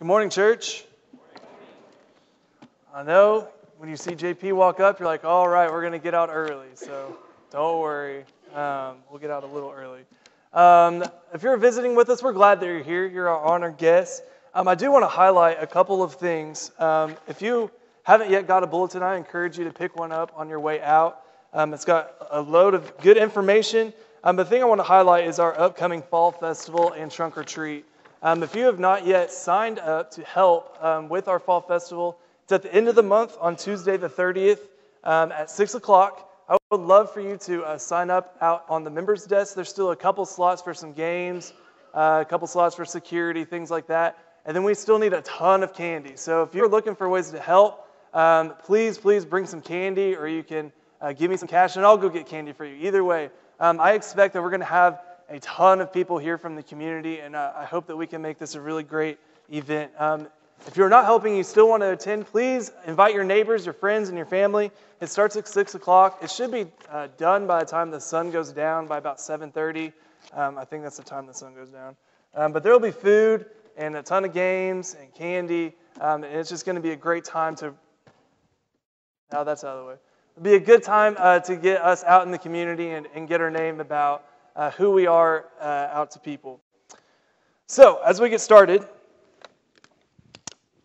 Good morning, church. I know when you see JP walk up, you're like, all right, we're going to get out early. So don't worry. We'll get out a little early. If you're visiting with us, we're glad that you're here. You're our honored guest. I do want to highlight a couple of things. If you haven't yet got a bulletin, I encourage you to pick one up on your way out. It's got a load of good information. The thing I want to highlight is our upcoming Fall Festival and Trunk or Treat. If you have not yet signed up to help with our Fall Festival, it's at the end of the month on Tuesday the 30th at 6 o'clock. I would love for you to sign up out on the members desk. There's still a couple slots for some games, a couple slots for security, things like that. And then we still need a ton of candy. So if you're looking for ways to help, please bring some candy, or you can give me some cash and I'll go get candy for you. Either way, I expect that we're going to have a ton of people here from the community, and I hope that we can make this a really great event. If you're not helping, you still want to attend, please invite your neighbors, your friends, and your family. It starts at 6 o'clock. It should be done by the time the sun goes down, by about 7:30. I think that's the time the sun goes down. But there will be food and a ton of games and candy, and it's just going to be a great time to... Now that's out of the way. It'll be a good time to get us out in the community and get our name about who we are out to people. So, as we get started,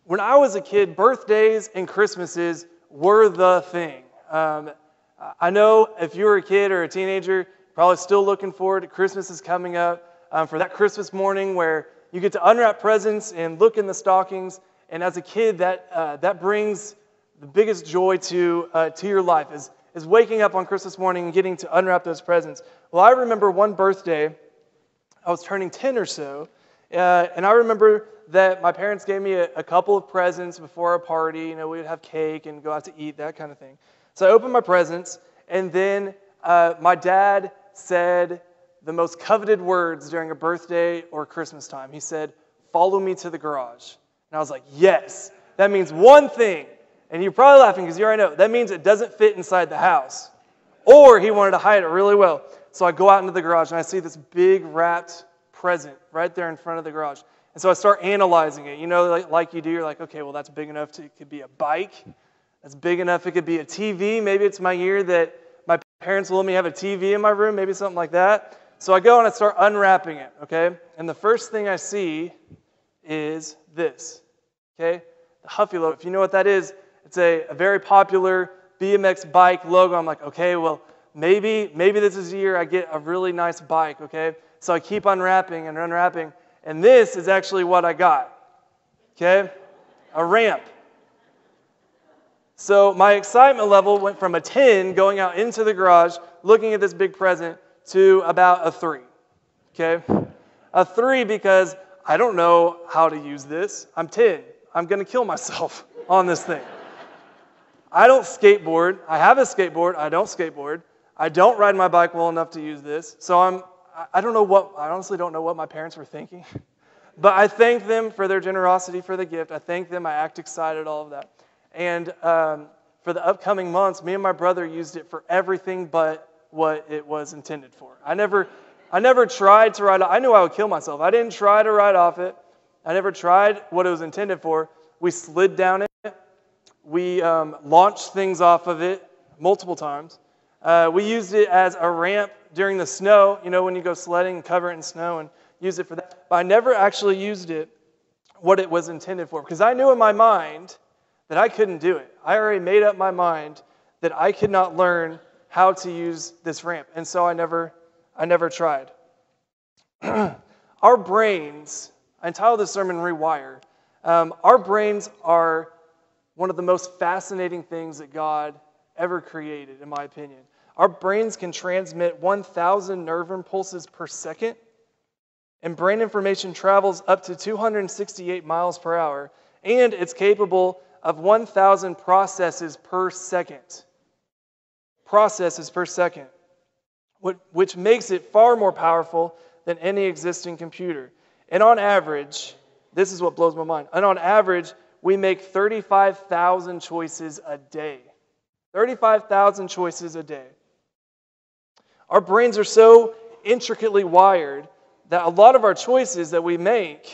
when I was a kid, birthdays and Christmases were the thing. I know if you were a kid or a teenager, probably still looking forward to Christmas is coming up, for that Christmas morning where you get to unwrap presents and look in the stockings. And as a kid, that brings the biggest joy to your life, is waking up on Christmas morning and getting to unwrap those presents. Well, I remember one birthday, I was turning 10 or so, and I remember that my parents gave me a couple of presents before our party. You know, we would have cake and go out to eat, that kind of thing. So I opened my presents, and then my dad said the most coveted words during a birthday or Christmas time. He said, "Follow me to the garage." And I was like, yes, that means one thing. And you're probably laughing because you already know. That means it doesn't fit inside the house. Or he wanted to hide it really well. So I go out into the garage and I see this big wrapped present right there in front of the garage. And so I start analyzing it. You know, like you do, you're like, okay, well, that's big enough. It could be a bike. That's big enough. It could be a TV. Maybe it's my year that my parents will let me have a TV in my room. Maybe something like that. So I go and I start unwrapping it, okay? And the first thing I see is this, okay? The Huffy logo. If you know what that is, it's a very popular BMX bike logo. I'm like, okay, well, maybe this is the year I get a really nice bike, okay? So I keep unwrapping and unwrapping, and this is actually what I got, okay? A ramp. So my excitement level went from a 10 going out into the garage, looking at this big present, to about a 3, okay? A 3 because I don't know how to use this. I'm 10. I'm going to kill myself on this thing. I don't skateboard. I have a skateboard. I don't skateboard. I don't ride my bike well enough to use this. So I honestly don't know what my parents were thinking. But I thank them for their generosity for the gift. I thank them. I act excited, all of that. And for the upcoming months, me and my brother used it for everything but what it was intended for. I never tried to ride off. I knew I would kill myself. I didn't try to ride off it. I never tried what it was intended for. We slid down it. We launched things off of it multiple times. We used it as a ramp during the snow, you know, when you go sledding and cover it in snow, and use it for that. But I never actually used it what it was intended for, because I knew in my mind that I couldn't do it. I already made up my mind that I could not learn how to use this ramp, and so I never tried. Our brains, I entitled this sermon Rewire. Our brains are one of the most fascinating things that God ever created, in my opinion. Our brains can transmit 1,000 nerve impulses per second, and brain information travels up to 268 miles per hour, and it's capable of 1,000 processes per second. Processes per second, which makes it far more powerful than any existing computer. And on average, this is what blows my mind, and on average, we make 35,000 choices a day. 35,000 choices a day. Our brains are so intricately wired that a lot of our choices that we make,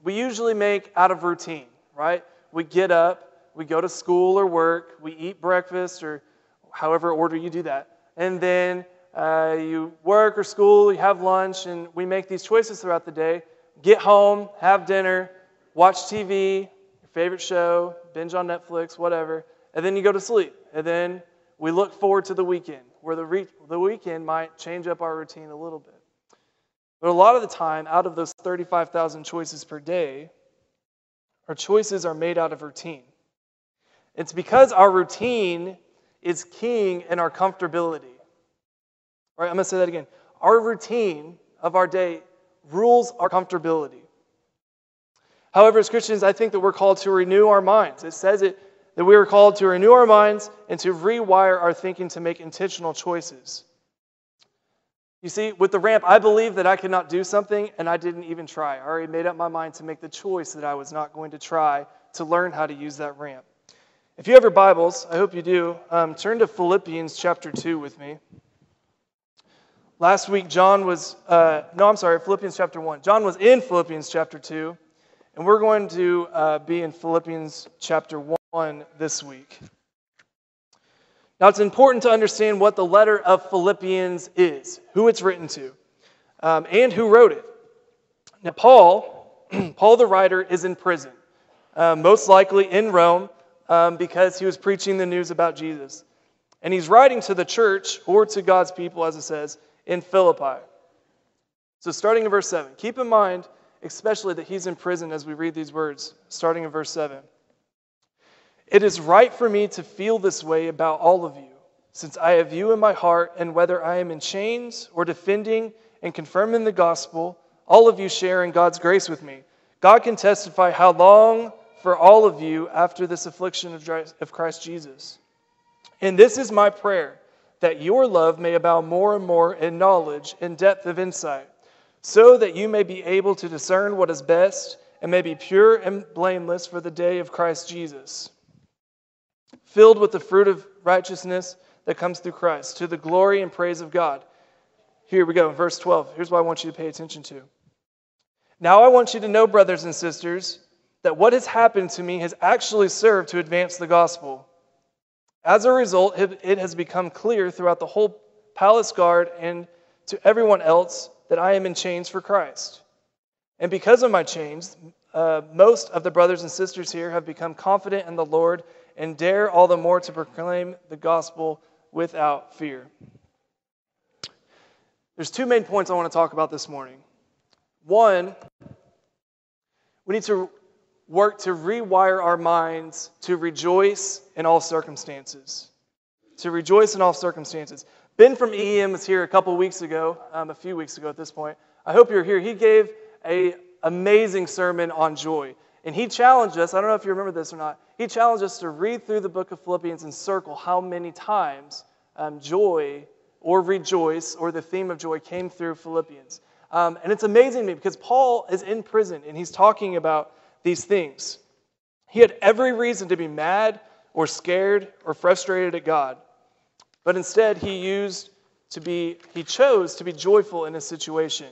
we usually make out of routine, right? We get up, we go to school or work, we eat breakfast or however order you do that. And then you work or school, you have lunch, and we make these choices throughout the day. Get home, have dinner, watch TV, your favorite show, binge on Netflix, whatever, and then you go to sleep. And then we look forward to the weekend, where the weekend might change up our routine a little bit. But a lot of the time, out of those 35,000 choices per day, our choices are made out of routine. It's because our routine is king in our comfortability. All right, I'm going to say that again. Our routine of our day rules our comfortability. However, as Christians, I think that we're called to renew our minds. It says that we are called to renew our minds and to rewire our thinking to make intentional choices. You see, with the ramp, I believe that I could not do something, and I didn't even try. I already made up my mind to make the choice that I was not going to try to learn how to use that ramp. If you have your Bibles, I hope you do, turn to Philippians chapter 2 with me. Last week, Philippians chapter 1. John was in Philippians chapter 2, and we're going to be in Philippians chapter 1 this week. Now, it's important to understand what the letter of Philippians is, who it's written to, and who wrote it. Now, Paul the writer, is in prison, most likely in Rome, because he was preaching the news about Jesus. And he's writing to the church, or to God's people, as it says, in Philippi. So starting in verse 7, keep in mind, especially that he's in prison as we read these words, starting in verse 7. It is right for me to feel this way about all of you, since I have you in my heart, and whether I am in chains or defending and confirming the gospel, all of you share in God's grace with me. God can testify how long for all of you after this affliction of Christ Jesus. And this is my prayer, that your love may abound more and more in knowledge and depth of insight, so that you may be able to discern what is best and may be pure and blameless for the day of Christ Jesus, filled with the fruit of righteousness that comes through Christ, to the glory and praise of God. Here we go, in verse 12. Here's what I want you to pay attention to. Now I want you to know, brothers and sisters, that what has happened to me has actually served to advance the gospel. As a result, it has become clear throughout the whole palace guard and to everyone else that I am in chains for Christ. And because of my chains, most of the brothers and sisters here have become confident in the Lord and dare all the more to proclaim the gospel without fear. There's two main points I want to talk about this morning. One, we need to work to rewire our minds to rejoice in all circumstances. To rejoice in all circumstances. Ben from EM was here a few weeks ago at this point. I hope you're here. He gave an amazing sermon on joy. And he challenged us, I don't know if you remember this or not, he challenged us to read through the book of Philippians and circle how many times joy or rejoice or the theme of joy came through Philippians. And it's amazing to me because Paul is in prison and he's talking about these things. He had every reason to be mad or scared or frustrated at God. But instead, he chose to be joyful in his situation.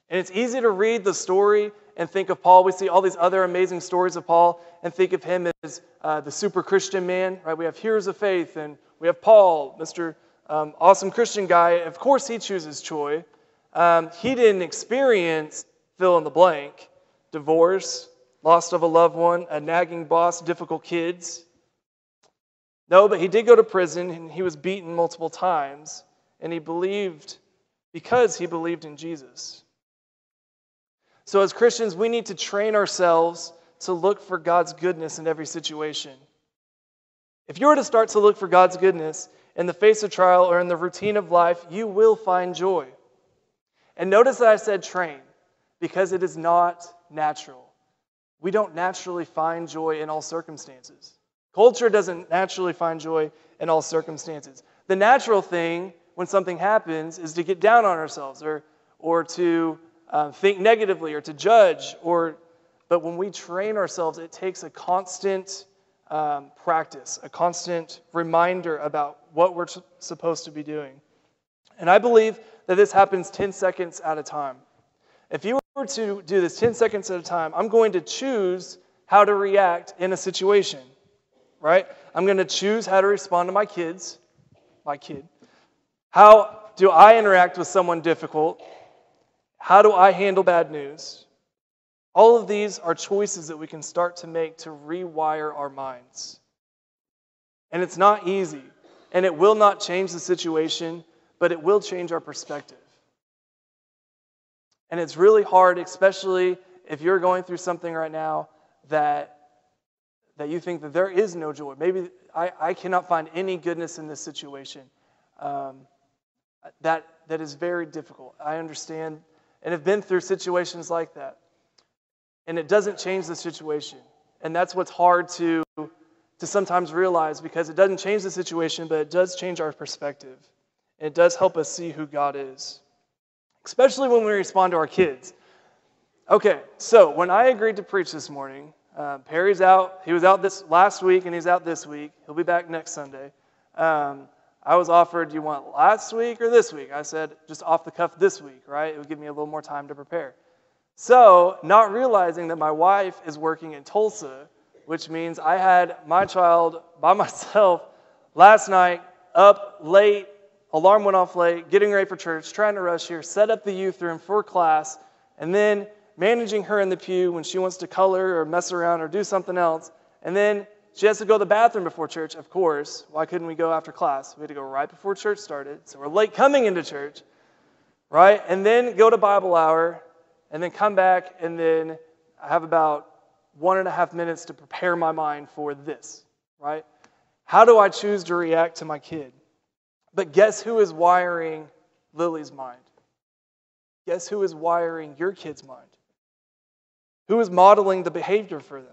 And it's easy to read the story and think of Paul. We see all these other amazing stories of Paul and think of him as the super Christian man. Right? We have heroes of faith, and we have Paul, Mr. Awesome Christian guy. Of course, he chooses joy. He didn't experience fill in the blank. Divorce, loss of a loved one, a nagging boss, difficult kids. No, but he did go to prison, and he was beaten multiple times, and he believed because he believed in Jesus. So as Christians, we need to train ourselves to look for God's goodness in every situation. If you were to start to look for God's goodness in the face of trial or in the routine of life, you will find joy. And notice that I said train, because it is not natural. We don't naturally find joy in all circumstances. Culture doesn't naturally find joy in all circumstances. The natural thing when something happens is to get down on ourselves or to think negatively or to judge. But when we train ourselves, it takes a constant practice, a constant reminder about what we're supposed to be doing. And I believe that this happens 10 seconds at a time. If you were to do this 10 seconds at a time, I'm going to choose how to react in a situation, right? I'm going to choose how to respond to my kid. How do I interact with someone difficult? How do I handle bad news? All of these are choices that we can start to make to rewire our minds. And it's not easy, and it will not change the situation, but it will change our perspective. And it's really hard, especially if you're going through something right now that you think that there is no joy. Maybe I cannot find any goodness in this situation. That is very difficult. I understand and have been through situations like that. And it doesn't change the situation. And that's what's hard to sometimes realize, because it doesn't change the situation, but it does change our perspective. And it does help us see who God is, especially when we respond to our kids. Okay, so when I agreed to preach this morning, Perry's out. He was out this last week, and he's out this week. He'll be back next Sunday. I was offered, do you want last week or this week? I said, just off the cuff this week, right? It would give me a little more time to prepare. So, not realizing that my wife is working in Tulsa, which means I had my child by myself last night, up late, alarm went off late, getting ready for church, trying to rush here, set up the youth room for class, and then managing her in the pew when she wants to color or mess around or do something else, and then she has to go to the bathroom before church, of course. Why couldn't we go after class? We had to go right before church started, so we're late coming into church, right? And then go to Bible hour, and then come back, and then I have about 1.5 minutes to prepare my mind for this, right? How do I choose to react to my kid? But guess who is wiring Lily's mind? Guess who is wiring your kid's mind? Who is modeling the behavior for them?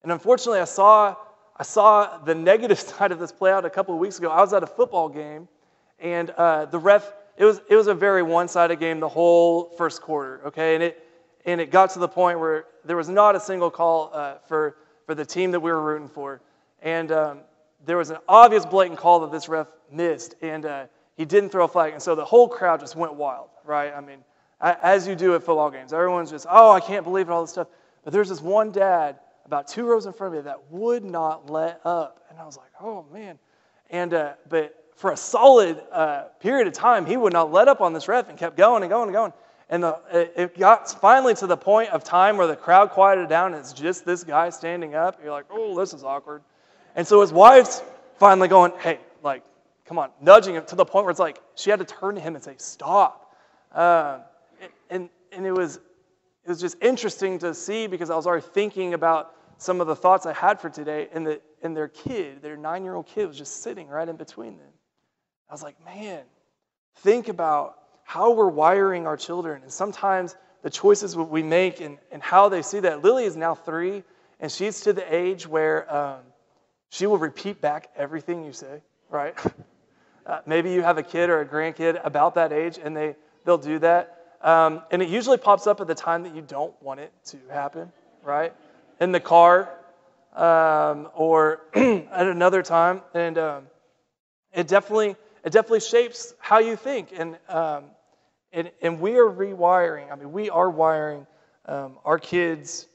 And unfortunately, I saw the negative side of this play out a couple of weeks ago. I was at a football game, and the ref, it was a very one-sided game the whole first quarter, okay? And it got to the point where there was not a single call for the team that we were rooting for. And there was an obvious blatant call that this ref missed, and he didn't throw a flag. And so the whole crowd just went wild, right? I mean, as you do at football games. Everyone's just, oh, I can't believe it, all this stuff. But there's this one dad about 2 rows in front of me that would not let up. And I was like, oh, man. And but for a solid period of time, he would not let up on this ref and kept going and going and going. And it got finally to the point of time where the crowd quieted down and it's just this guy standing up. You're like, oh, this is awkward. And so his wife's finally going, hey, like, come on, nudging him to the point where it's like she had to turn to him and say, stop. And it was just interesting to see, because I was already thinking about some of the thoughts I had for today, and their kid, their 9-year-old kid, was just sitting right in between them. I was like, man, think about how we're wiring our children, and sometimes the choices we make and how they see that. Lily is now 3, and she's to the age where she will repeat back everything you say, right? Maybe you have a kid or a grandkid about that age, and they'll do that. And it usually pops up at the time that you don't want it to happen, right? In the car or at another time. And it definitely shapes how you think. And we are rewiring. I mean, we are wiring our kids'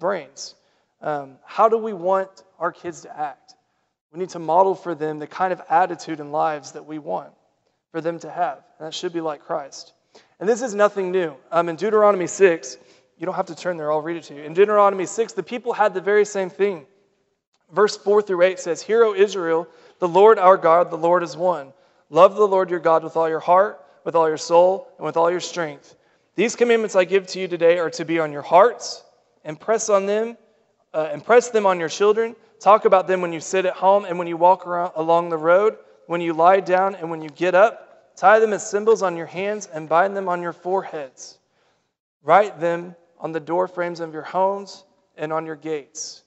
brains. How do we want our kids to act? We need to model for them the kind of attitude and lives that we want for them to have. And that should be like Christ. And this is nothing new. In Deuteronomy 6, you don't have to turn there, I'll read it to you. In Deuteronomy 6, the people had the very same thing. Verse 4 through 8 says, Hear, O Israel, the Lord our God, the Lord is one. Love the Lord your God with all your heart, with all your soul, and with all your strength. These commandments I give to you today are to be on your hearts. Impress them on your children. Talk about them when you sit at home and when you walk along the road, when you lie down and when you get up. Tie them as symbols on your hands and bind them on your foreheads. Write them on the door frames of your homes and on your gates.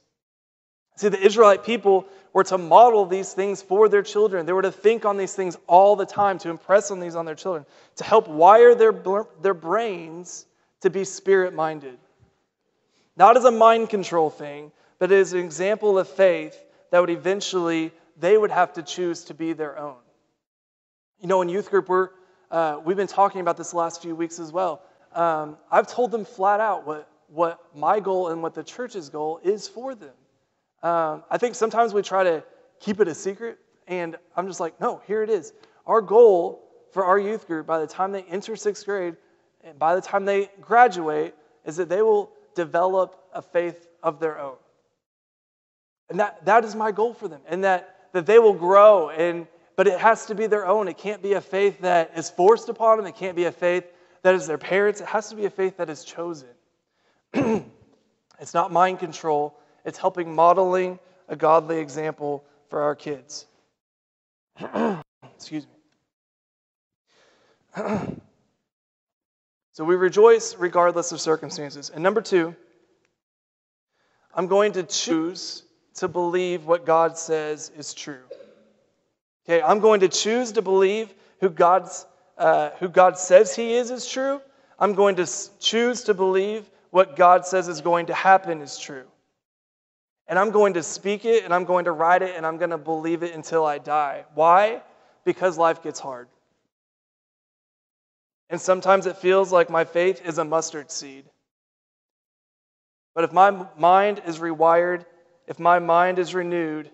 See, the Israelite people were to model these things for their children. They were to think on these things all the time, to impress on these on their children, to help wire their brains to be spirit-minded. Not as a mind control thing, but as an example of faith that would eventually, they would have to choose to be their own. You know, in youth group, we've been talking about this the last few weeks as well. I've told them flat out what my goal and what the church's goal is for them. I think sometimes we try to keep it a secret, and I'm just like, no, here it is. Our goal for our youth group, by the time they enter sixth grade, and by the time they graduate, is that they will develop a faith of their own. And that is my goal for them, and that they will grow, but it has to be their own. It can't be a faith that is forced upon them. It can't be a faith that is their parents. It has to be a faith that is chosen. It's not mind control. It's helping modeling a godly example for our kids. Excuse me. So we rejoice regardless of circumstances. And number 2, I'm going to choose to believe what God says is true. Okay, I'm going to choose to believe who God says He is true. I'm going to choose to believe what God says is going to happen is true. And I'm going to speak it, and I'm going to write it, and I'm going to believe it until I die. Why? Because life gets hard. And sometimes it feels like my faith is a mustard seed. But if my mind is rewired, if my mind is renewed,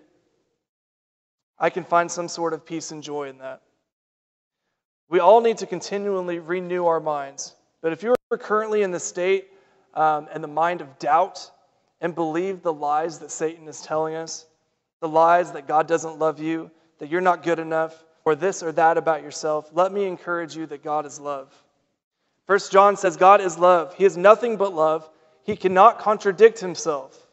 I can find some sort of peace and joy in that. We all need to continually renew our minds. But if you're currently in the state and the mind of doubt and believe the lies that Satan is telling us, the lies that God doesn't love you, that you're not good enough, or this or that about yourself, let me encourage you that God is love. 1 John says God is love. He is nothing but love. He cannot contradict Himself.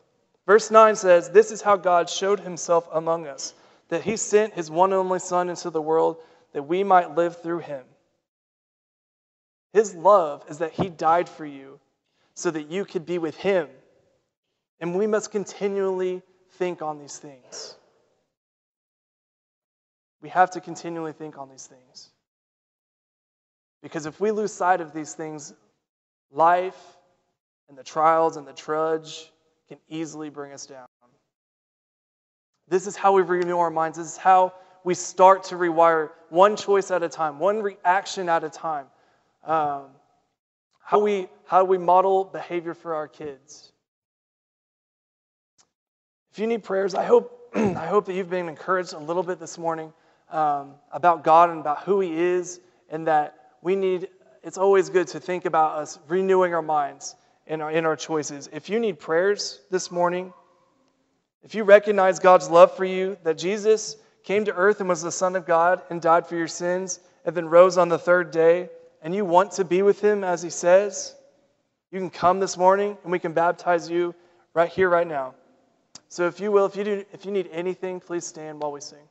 Verse 9 says, this is how God showed Himself among us, that He sent His one and only Son into the world that we might live through Him. His love is that He died for you so that you could be with Him. And we must continually think on these things. We have to continually think on these things. Because if we lose sight of these things, life and the trials and the trudge can easily bring us down. This is how we renew our minds. This is how we start to rewire one choice at a time, one reaction at a time. How we model behavior for our kids. If you need prayers, I hope that you've been encouraged a little bit this morning about God and about who He is, and that it's always good to think about us renewing our minds in our choices. If you need prayers this morning, if you recognize God's love for you, that Jesus came to earth and was the Son of God and died for your sins and then rose on the third day, and you want to be with Him as He says, you can come this morning and we can baptize you right here, right now. So if you need anything, please stand while we sing.